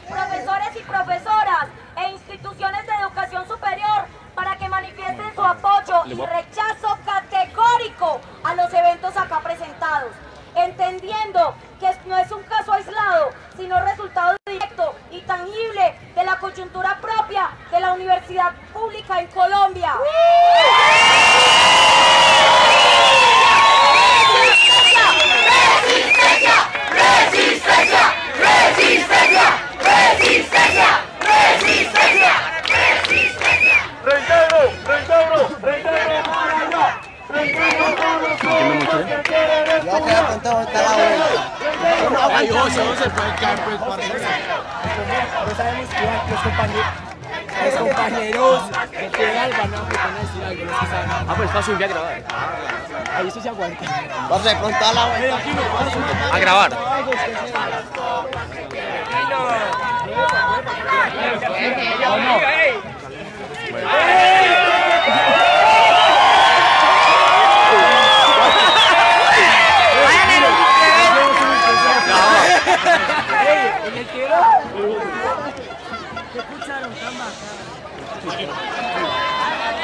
profesores y profesoras e instituciones de educación superior para que manifiesten su apoyo y rechazo categórico a los eventos acá presentados, entendiendo que no es un caso aislado, sino resultado directo y tangible de la coyuntura propia de la universidad pública en Colombia. ¡Resistencia! ¡Resistencia! ¡Resistencia! ¡Resistencia! ¡Resistencia! ¡Resistencia! ¡Reintegro! ¡Reintegro! ¡Reintegro! Ya te ha contado hasta la vuelta. Ay, José, no se puede caer, pues, para eso. No sabemos que los compañeros de Pedal van a decir algo, no se sabe. Ah, pues está subiendo a grabar. Ahí eso se aguanta. Vas a contar la vuelta. A grabar.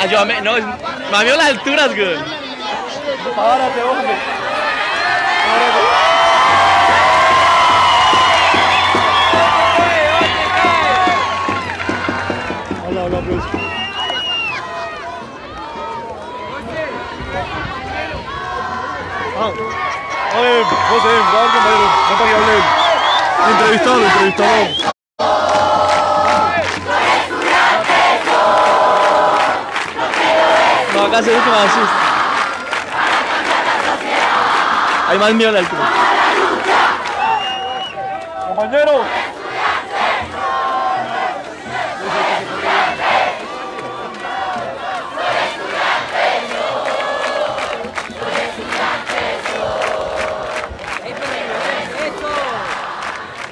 Ayúdame, no, me vio las alturas, güey. Párate, hombre. Hola, hola, Bruce. Oye, José, vamos, compañero. No para que hable. Entrevistado. No, acá se ve que me asusta. Hay más miedo en la altura. Compañero.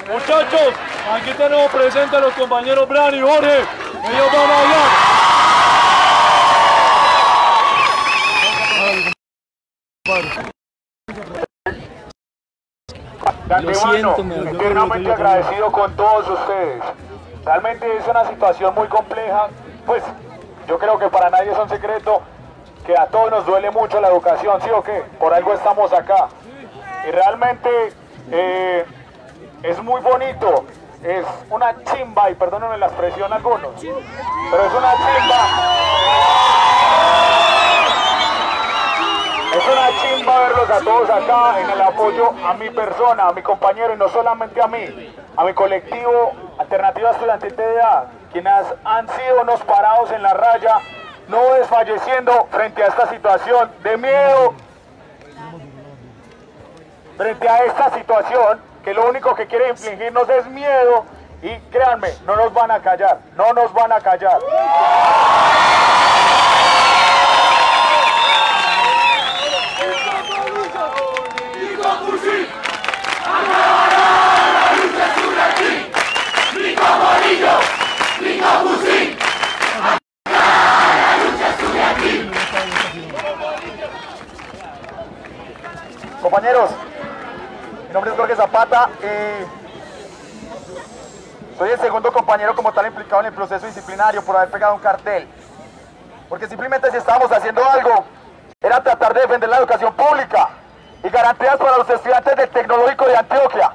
Muchachos, aquí tenemos presentes a los compañeros Bran y Jorge. Ellos van a hablar. De antemano, eternamente agradecido con todos ustedes. Realmente es una situación muy compleja, pues yo creo que para nadie es un secreto que a todos nos duele mucho la educación, ¿sí o qué? Por algo estamos acá. Y realmente es muy bonito, es una chimba, y perdónenme la expresión algunos, pero es una chimba. Es una chimba verlos a todos acá en el apoyo a mi persona, a mi compañero, y no solamente a mí, a mi colectivo Alternativa Estudiantil TDA, quienes han sido unos parados en la raya, no desfalleciendo frente a esta situación de miedo, frente a esta situación que lo único que quiere infligirnos es miedo, y créanme, no nos van a callar, no nos van a callar. Compañeros, mi nombre es Jorge Zapata y soy el segundo compañero como tal implicado en el proceso disciplinario por haber pegado un cartel. Porque simplemente si estábamos haciendo algo, era tratar de defender la educación pública y garantías para los estudiantes del Tecnológico de Antioquia.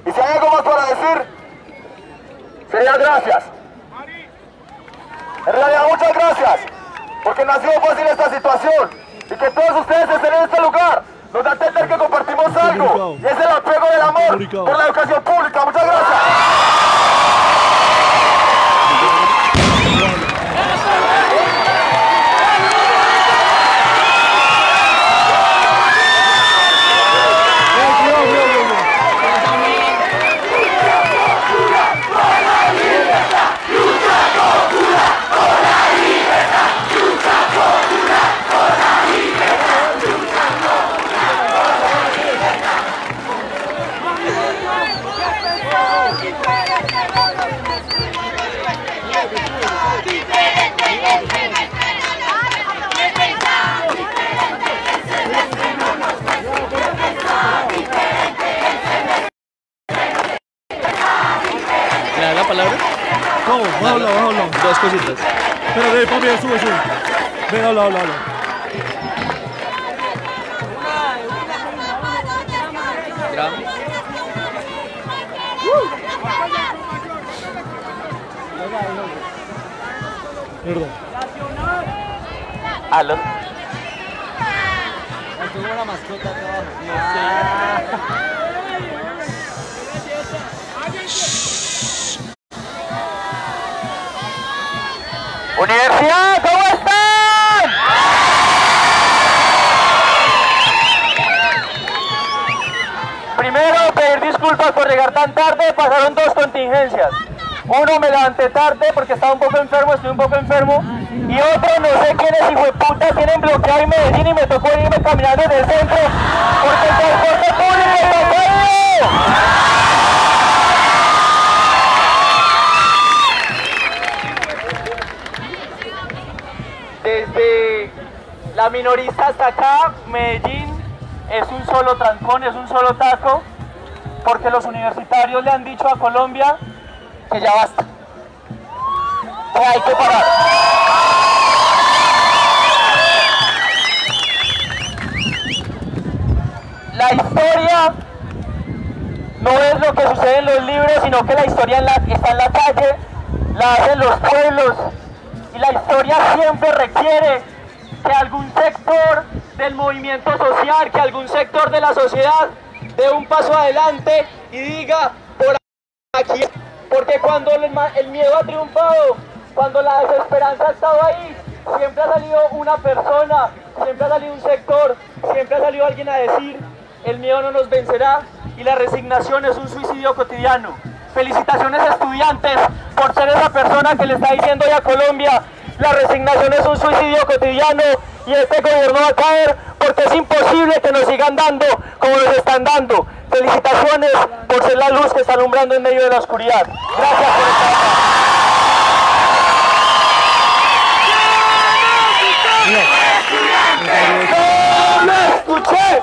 Y si hay algo más para decir, sería gracias. En realidad muchas gracias, porque no ha sido fácil esta situación, y que todos ustedes estén en este lugar nos da a entender que compartimos algo, y es el apego del amor por la educación pública. Muchas gracias. dos cositas. Pero ve, papi, sube. Ven, habla. Perdón. Aló. Tengo una mascota acá abajo. Universidad, ¿cómo están? Primero, pedir disculpas por llegar tan tarde. Pasaron dos contingencias. Uno, me levanté tarde porque estaba un poco enfermo, estoy un poco enfermo. Y otro, no sé quiénes hijueputas tienen bloqueado en Medellín y me tocó irme caminando en el centro porque el transporte público está caído. Desde la minorista hasta acá, Medellín es un solo trancón, es un solo taco, porque los universitarios le han dicho a Colombia que ya basta, que hay que parar. La historia no es lo que sucede en los libros, sino que la historia está en la calle, la hacen los pueblos, y la historia siempre requiere que algún sector del movimiento social, que algún sector de la sociedad dé un paso adelante y diga por aquí. Porque cuando el miedo ha triunfado, cuando la desesperanza ha estado ahí, siempre ha salido una persona, siempre ha salido un sector, siempre ha salido alguien a decir: el miedo no nos vencerá y la resignación es un suicidio cotidiano. Felicitaciones, estudiantes, por ser esa persona que le está diciendo hoy a Colombia: la resignación es un suicidio cotidiano y este gobierno va a caer, porque es imposible que nos sigan dando como nos están dando. Felicitaciones por ser la luz que está alumbrando en medio de la oscuridad. Gracias por estar acá. ¡No me escuché!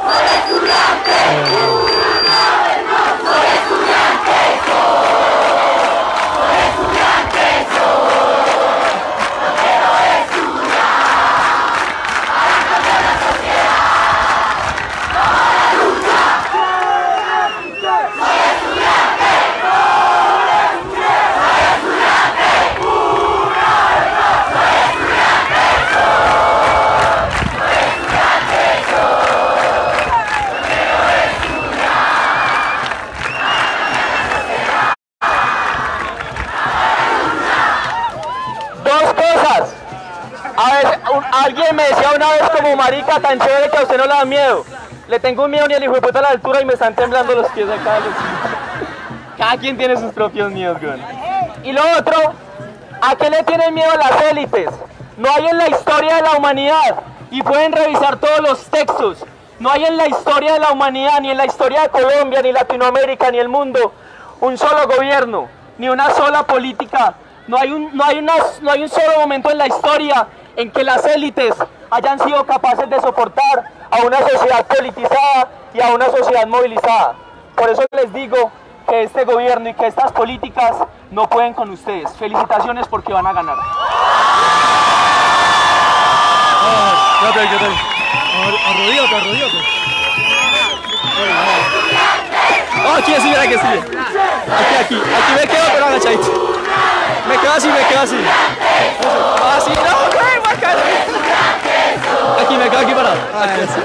Alguien me decía una vez como: marica, tan chévere que a usted no le da miedo. Le tengo un miedo ni el hijo de puta a la altura y me están temblando los pies acá. Cada quien tiene sus propios miedos, güey. Y lo otro, ¿a qué le tienen miedo las élites? No hay en la historia de la humanidad, y pueden revisar todos los textos, no hay en la historia de la humanidad, ni en la historia de Colombia, ni Latinoamérica, ni el mundo, un solo gobierno, ni una sola política. No hay un solo momento en la historia en que las élites hayan sido capaces de soportar a una sociedad politizada y a una sociedad movilizada. Por eso les digo que este gobierno y que estas políticas no pueden con ustedes. Felicitaciones porque van a ganar. Arrodíllate. Oh, aquí sí, mira que sí. Aquí me quedo pero agachadito. Me quedo así. Así, no, bacano. Aquí me quedo aquí parado. Aquí así.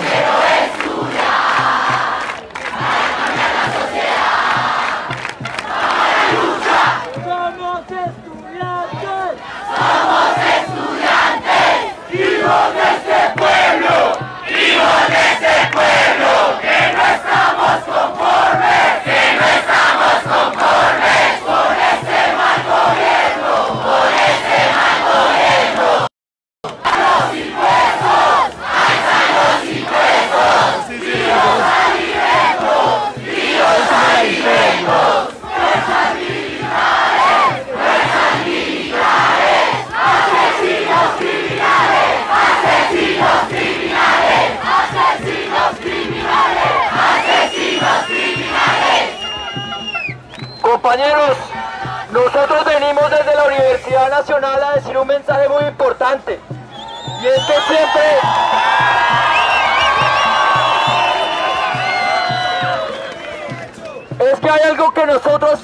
¡Hijos de este pueblo! ¡Que no estamos conformes! ¡Con este mal gobierno! ¡Los impuestos! ¡Alzan los impuestos! ¡Vivos alimentos! ¡Vivos alimentos! ¡Fuerzas militares! ¡Asesinos criminales! ¡Asesinos criminales! Compañeros, nosotros venimos desde la universidad. Universidad Nacional a decir un mensaje muy importante. Y es que hay algo que nosotros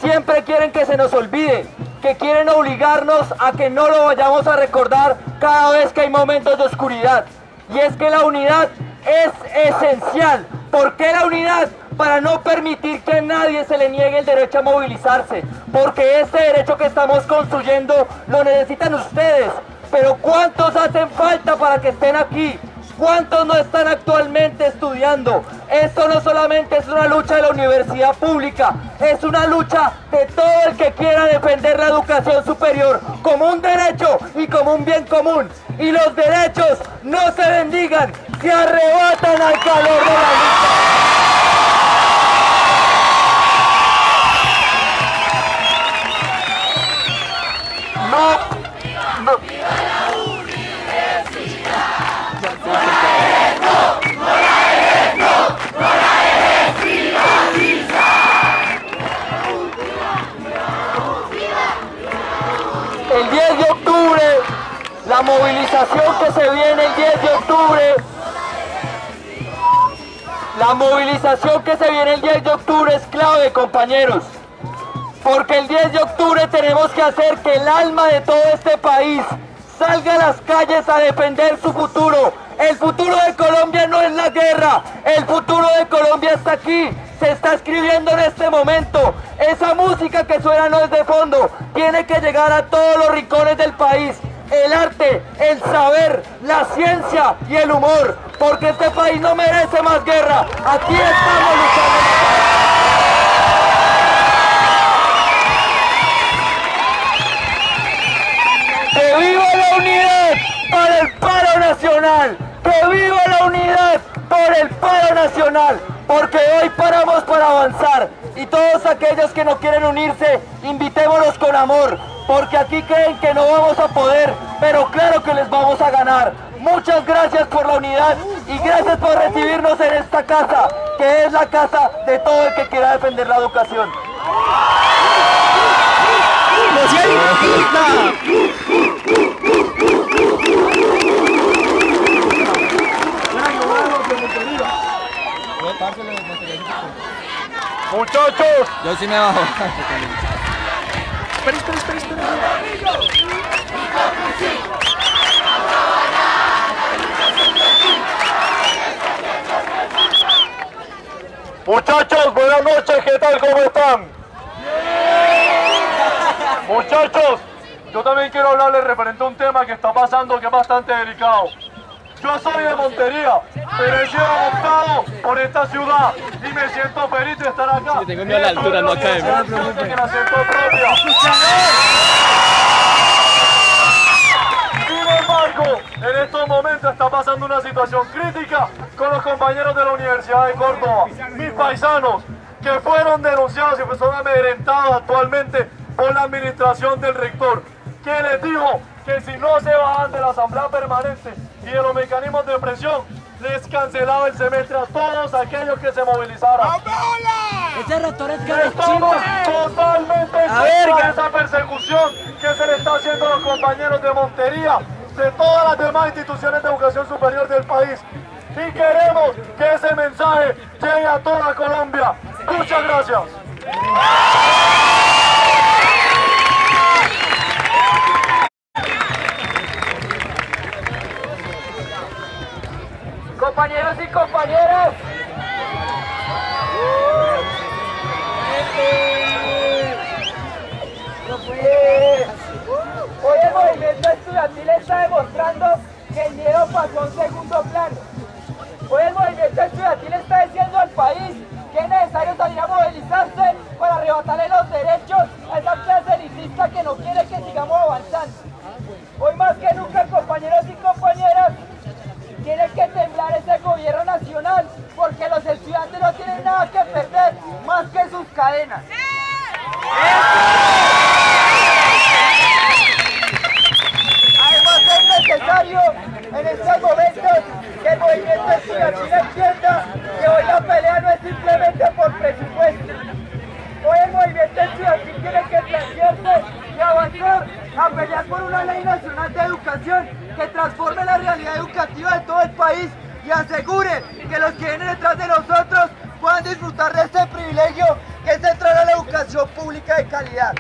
siempre quieren que se nos olvide, que quieren obligarnos a que no lo vayamos a recordar cada vez que hay momentos de oscuridad. Y es que la unidad es esencial. ¿Por qué la unidad? Para no permitir que a nadie se le niegue el derecho a movilizarse, porque este derecho que estamos construyendo lo necesitan ustedes. Pero ¿cuántos hacen falta para que estén aquí? ¿Cuántos no están actualmente estudiando? Esto no solamente es una lucha de la universidad pública, es una lucha de todo el que quiera defender la educación superior como un derecho y como un bien común. Y los derechos no se bendigan, se arrebatan al calor de la lucha. El 10 de octubre, la movilización que se viene el 10 de octubre, la movilización que se viene el 10 de octubre es clave, compañeros, porque el 10 de octubre tenemos que hacer que el alma de todo este país salga a las calles a defender su futuro. El futuro de Colombia no es la guerra, el futuro de Colombia está aquí, se está escribiendo en este momento. Esa música que suena no es de fondo, tiene que llegar a todos los rincones del país. El arte, el saber, la ciencia y el humor, porque este país no merece más guerra. Aquí estamos luchando. ¡Que viva la unidad para el paro nacional! ¡Que viva la unidad por el paro nacional! Porque hoy paramos para avanzar. Y todos aquellos que no quieren unirse, invitémoslos con amor. Porque aquí creen que no vamos a poder, pero claro que les vamos a ganar. Muchas gracias por la unidad y gracias por recibirnos en esta casa, que es la casa de todo el que quiera defender la educación. Muchachos, Yo sí me bajo. Espera. muchachos, buenas noches, ¿qué tal? ¿Cómo están? Muchachos, yo también quiero hablarles referente a un tema que está pasando que es bastante delicado. Yo soy de Montería, pero he sido adoptado por esta ciudad y me siento feliz de estar acá. Sí, tengo miedo a la altura, no cae. Que la siento propia. Sin embargo, en estos momentos está pasando una situación crítica con los compañeros de la Universidad de Córdoba, mis paisanos, que fueron denunciados y pues son amedrentados actualmente por la administración del rector, que les dijo que si no se bajan de la asamblea permanente y de los mecanismos de presión, les cancelaba el semestre a todos aquellos que se movilizaran. Ese rector es Estamos totalmente en contra de esa persecución que se le está haciendo a los compañeros de Montería, de todas las demás instituciones de educación superior del país. Y queremos que ese mensaje llegue a toda Colombia. Muchas gracias. Compañeros y compañeras, hoy el movimiento estudiantil está demostrando que el miedo pasó a un segundo plano. Hoy el movimiento estudiantil está diciendo al país que es necesario salir a movilizarse para arrebatarle los derechos a esa clase elitista que no quiere que sigamos avanzando. Hoy más que nunca, compañeros y compañeras, tiene que temblar ese gobierno nacional, porque los estudiantes no tienen nada que perder más que sus cadenas. Además es necesario en estos momentos que el movimiento estudiantil entienda que hoy la pelea no es simplemente por presupuesto. Hoy el movimiento estudiantil tiene que plantearse y avanzar a pelear por una ley nacional de educación que transforme la realidad educativa de todo el país y asegure que los que vienen detrás de nosotros puedan disfrutar de este privilegio que es entrar a la educación pública de calidad.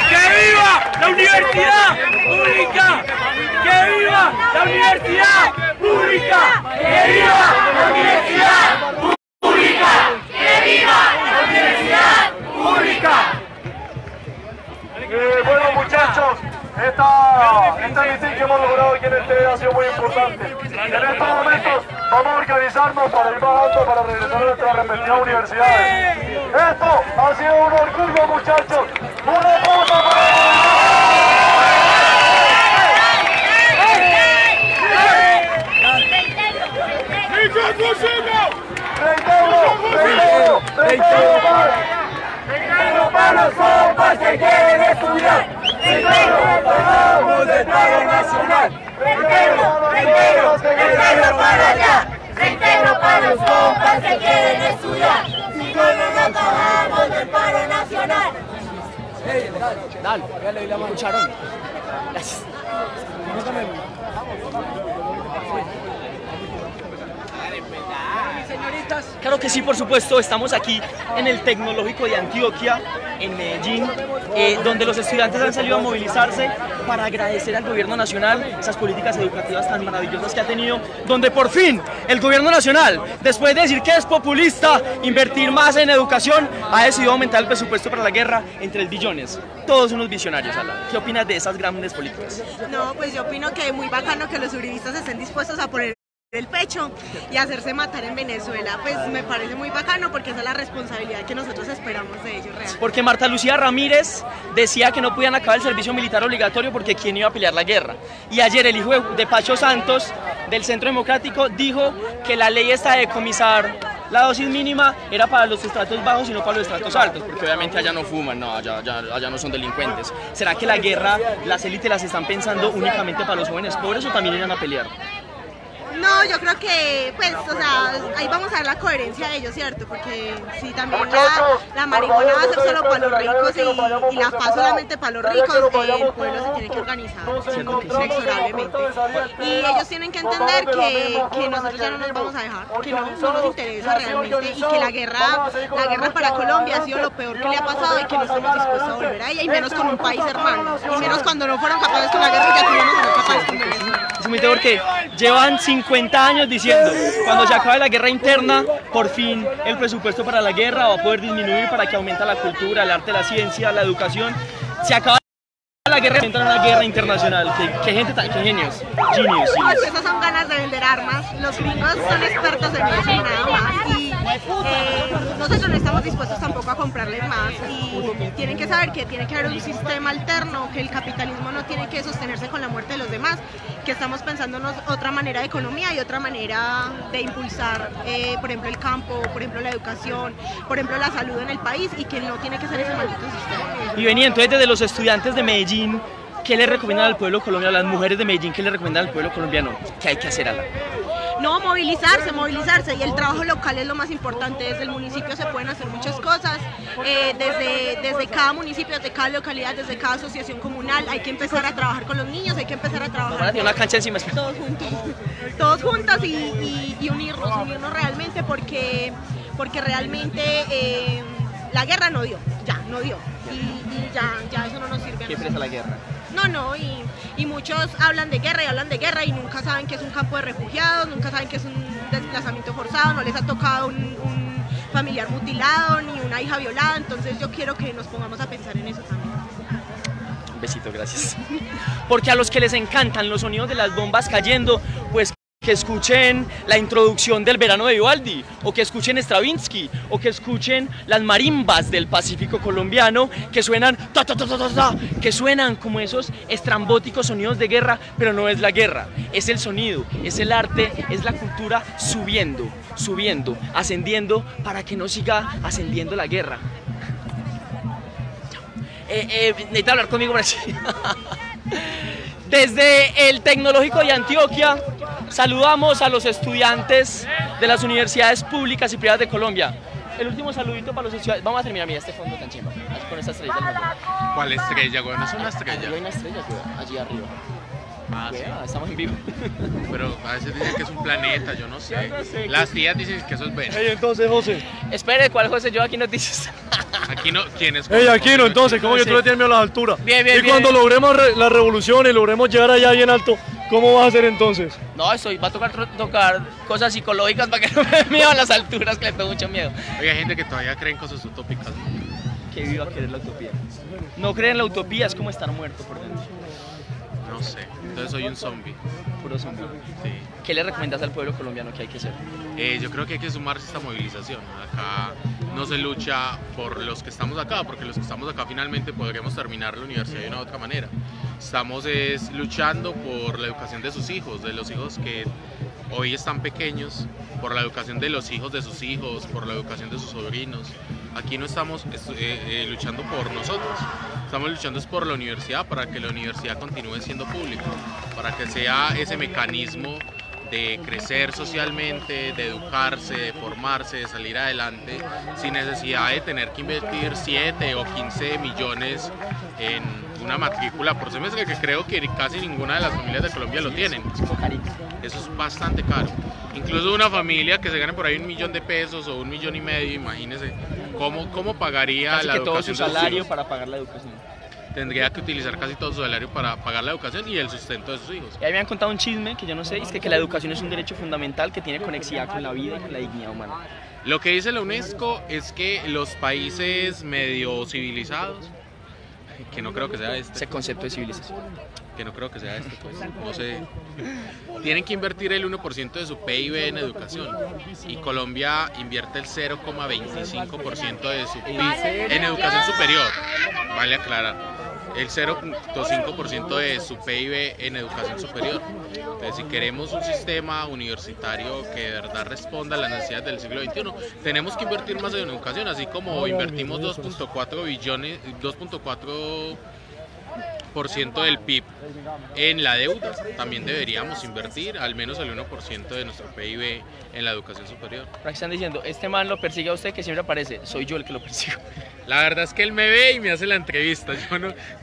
¡Que viva la universidad pública! ¡Que viva la universidad pública! ¡Que viva la universidad pública! ¡Que viva la universidad pública! Bueno, muchachos, esta misión que hemos logrado aquí en el TED ha sido muy importante. En estos momentos vamos a organizarnos para ir bajando para regresar a nuestras respectivas universidades. Esto ha sido un orgullo, muchachos. ¡Un aplauso para para los compas que quieren estudiar. Reitero del paro nacional. Reitero para allá. Reitero para los compas que quieren estudiar. Si no nos bajamos del paro nacional. Dale, ya le doy la mano. ¿Escucharon? Gracias. Señoritas. Claro que sí, por supuesto, estamos aquí en el Tecnológico de Antioquia, en Medellín, donde los estudiantes han salido a movilizarse para agradecer al gobierno nacional esas políticas educativas tan maravillosas que ha tenido, donde por fin el gobierno nacional, después de decir que es populista invertir más en educación, ha decidido aumentar el presupuesto para la guerra en 3 billones. Todos unos visionarios, Ala. ¿Qué opinas de esas grandes políticas? No, pues yo opino que es muy bacano que los uribistas estén dispuestos a poner el pecho y hacerse matar en Venezuela. Pues me parece muy bacano porque esa es la responsabilidad que nosotros esperamos de ellos realmente. Porque Marta Lucía Ramírez decía que no podían acabar el servicio militar obligatorio porque quién iba a pelear la guerra. Y ayer el hijo de Pacho Santos del Centro Democrático dijo que la ley esta de decomisar la dosis mínima era para los estratos bajos y no para los estratos altos, porque obviamente allá no fuman, no, allá no son delincuentes. ¿Será que la guerra, las élites las están pensando únicamente para los jóvenes pobres o también irán a pelear? No, yo creo que, pues, o sea, ahí vamos a ver la coherencia de ellos, ¿cierto? Porque si también la marihuana va a ser solo para los ricos y la paz solamente para los ricos, el pueblo se tiene que organizar inexorablemente. Y ellos tienen que entender que nosotros ya no nos vamos a dejar, que no nos interesa realmente y que la guerra para Colombia ha sido lo peor que le ha pasado y que no estamos dispuestos a volver a ella, y menos con un país hermano, y menos cuando no fueron capaces con la guerra ya tuvimos que ser capaces con Venezuela. Es muy porque llevan 50 años diciendo, cuando se acabe la guerra interna, por fin el presupuesto para la guerra va a poder disminuir para que aumente la cultura, el arte, la ciencia, la educación. Se acaba la guerra, entra en una guerra internacional. ¿Qué gente tan, qué genios? Genius. Pues esas son ganas de vender armas. Los gringos son expertos en eso y nada más. Y nosotros no estamos dispuestos tampoco a comprarles más. Y tienen que saber que tiene que haber un sistema alterno, que el capitalismo no tiene que sostenerse con la muerte de los demás, que estamos pensándonos otra manera de economía y otra manera de impulsar, por ejemplo, el campo, por ejemplo, la educación, por ejemplo, la salud en el país, y que no tiene que ser ese maldito sistema. Y venía entonces desde los estudiantes de Medellín, ¿qué le recomiendan al pueblo colombiano, a las mujeres de Medellín, qué le recomiendan al pueblo colombiano? ¿Qué hay que hacer, Ala? No, movilizarse, y el trabajo local es lo más importante. Desde el municipio se pueden hacer muchas cosas, desde cada municipio, desde cada localidad, desde cada asociación comunal. Hay que empezar a trabajar con los niños, hay que empezar a trabajar una cancha encima. Todos juntos y unirnos realmente, porque realmente la guerra no dio, y ya eso no nos sirve a nosotros. ¿Qué presa la guerra? No, y muchos hablan de guerra y nunca saben que es un campo de refugiados, nunca saben que es un desplazamiento forzado, no les ha tocado un familiar mutilado ni una hija violada. Entonces yo quiero que nos pongamos a pensar en eso también. Un besito, gracias. Porque a los que les encantan los sonidos de las bombas cayendo, pues que escuchen la introducción del Verano de Vivaldi, o que escuchen Stravinsky, o que escuchen las marimbas del Pacífico colombiano, que suenan ta, ta, ta, ta, ta, ta, que suenan como esos estrambóticos sonidos de guerra, pero no es la guerra, es el sonido, es el arte, es la cultura subiendo, ascendiendo, para que no siga ascendiendo la guerra. Necesita hablar conmigo, Brasil. Desde el Tecnológico de Antioquia saludamos a los estudiantes de las universidades públicas y privadas de Colombia. el último saludito para los estudiantes. Vamos a terminar, mira este fondo tan chimba, con esta estrella del mundo. ¿Cuál estrella, güey? No es una estrella. Hay una estrella, güey, allí arriba. Ah, sí. Estamos en vivo. Pero a veces dicen que es un planeta, yo no sé. Las tías dicen que eso es Venus. Ey, entonces, José. Espere, ¿cuál José? Yo aquí noticias. Aquí no, ¿quién es? Ey, Aquino, entonces, ¿cómo que tú le tienes miedo a las alturas? Bien, bien, y bien. cuando logremos la revolución y logremos llegar allá bien alto, ¿cómo vas a hacer entonces? No, va a tocar cosas psicológicas para que no me dé miedo a las alturas, que le tengo mucho miedo. Oye, hay gente que todavía cree en cosas utópicas, ¿no? Que viva querer la utopía. No creer en la utopía es como estar muerto por dentro. No sé, entonces soy un zombie. Puro zombie. Sí. ¿Qué le recomiendas al pueblo colombiano que hay que hacer? Yo creo que hay que sumarse a esta movilización. Acá no se lucha por los que estamos acá, porque los que estamos acá finalmente podríamos terminar la universidad de una u otra manera. Estamos luchando por la educación de sus hijos, de los hijos que hoy están pequeños, por la educación de los hijos de sus hijos, por la educación de sus sobrinos. Aquí no estamos luchando por nosotros, estamos luchando por la universidad, para que la universidad continúe siendo pública, para que sea ese mecanismo de crecer socialmente, de educarse, de formarse, de salir adelante, sin necesidad de tener que invertir 7 o 15 millones en una matrícula por semestre, que creo que casi ninguna de las familias de Colombia lo tienen. Eso es bastante caro. Incluso una familia que se gane por ahí 1 millón de pesos o 1,5 millones, imagínese cómo pagaría casi la que educación todo su de sus salario hijos. para pagar la educación. Tendría que utilizar casi todo su salario para pagar la educación y el sustento de sus hijos. Y ahí me han contado un chisme que yo no sé, es que la educación es un derecho fundamental que tiene conexión con la vida y con la dignidad humana. Lo que dice la UNESCO es que los países medio civilizados, que no creo que sea Ese concepto de civilización. que no creo que sea pues, no sé, tienen que invertir el 1% de su PIB en educación, y Colombia invierte el 0,25% de su PIB en educación superior, vale aclarar, el 0,5% de su PIB en educación superior. Entonces, si queremos un sistema universitario que de verdad responda a las necesidades del siglo XXI, tenemos que invertir más en educación, así como invertimos 2.4 billones, 2.4% del PIB en la deuda, también deberíamos invertir al menos el 1% de nuestro PIB en la educación superior. Aquí están diciendo, este man lo persigue a usted, que siempre aparece, soy yo el que lo persigo. La verdad es que él me ve y me hace la entrevista,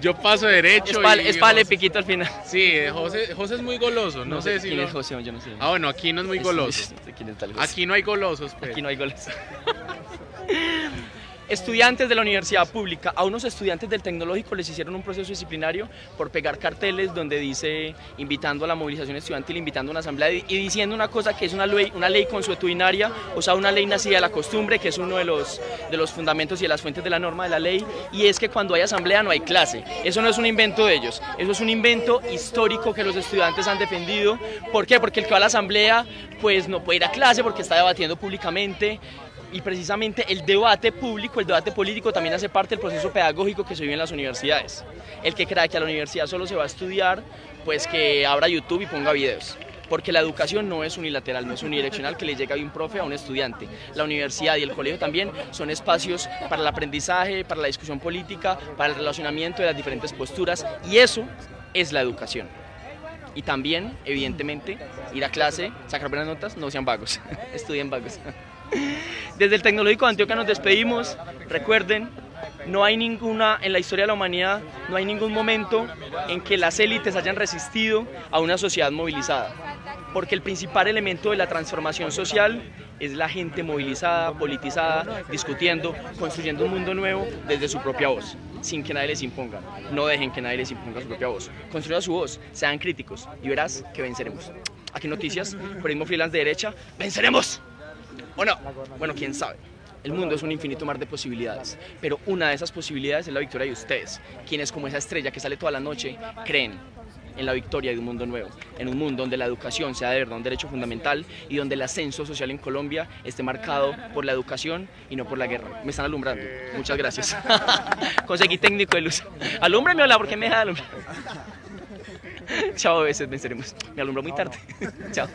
yo paso derecho. Es pale piquito al final. Sí, José es muy goloso, no sé si... ¿Quién es José? Yo no sé. Ah, bueno, aquí no es muy goloso. ¿Quién es tal José? Aquí no hay golosos, pues. Aquí no hay goles. Estudiantes de la universidad pública, a unos estudiantes del tecnológico les hicieron un proceso disciplinario por pegar carteles donde dice, invitando a la movilización estudiantil, invitando a una asamblea y diciendo una cosa que es una ley consuetudinaria, o sea, una ley nacida de la costumbre, que es uno de los fundamentos y de las fuentes de la norma de la ley, y es que cuando hay asamblea no hay clase. Eso no es un invento de ellos, eso es un invento histórico que los estudiantes han defendido. ¿Por qué? Porque el que va a la asamblea pues no puede ir a clase porque está debatiendo públicamente. Y precisamente el debate público, el debate político también hace parte del proceso pedagógico que se vive en las universidades. El que crea que a la universidad solo se va a estudiar, pues que abra YouTube y ponga videos. Porque la educación no es unilateral, no es unidireccional, que le llega de un profe a un estudiante. La universidad y el colegio también son espacios para el aprendizaje, para la discusión política, para el relacionamiento de las diferentes posturas, y eso es la educación. Y también, evidentemente, ir a clase, sacar buenas notas, no sean vagos, estudien vagos. Desde el Tecnológico de Antioquia nos despedimos. Recuerden, no hay ninguna, en la historia de la humanidad, no hay ningún momento en que las élites hayan resistido a una sociedad movilizada, porque el principal elemento de la transformación social es la gente movilizada, politizada, discutiendo, construyendo un mundo nuevo desde su propia voz, sin que nadie les imponga. No dejen que nadie les imponga su propia voz. Construyan su voz, sean críticos y verás que venceremos. Aquí noticias, periodismo freelance de derecha, ¡venceremos! ¿O no? Bueno, quién sabe. El mundo es un infinito mar de posibilidades, pero una de esas posibilidades es la victoria de ustedes, quienes como esa estrella que sale toda la noche creen en la victoria de un mundo nuevo, en un mundo donde la educación sea de verdad un derecho fundamental y donde el ascenso social en Colombia esté marcado por la educación y no por la guerra. Me están alumbrando. Muchas gracias. Conseguí técnico de luz. Alúmbrame, hola, ¿por qué me deja de alumbrar? Chao, a veces venceremos. Me alumbró muy tarde. Chao.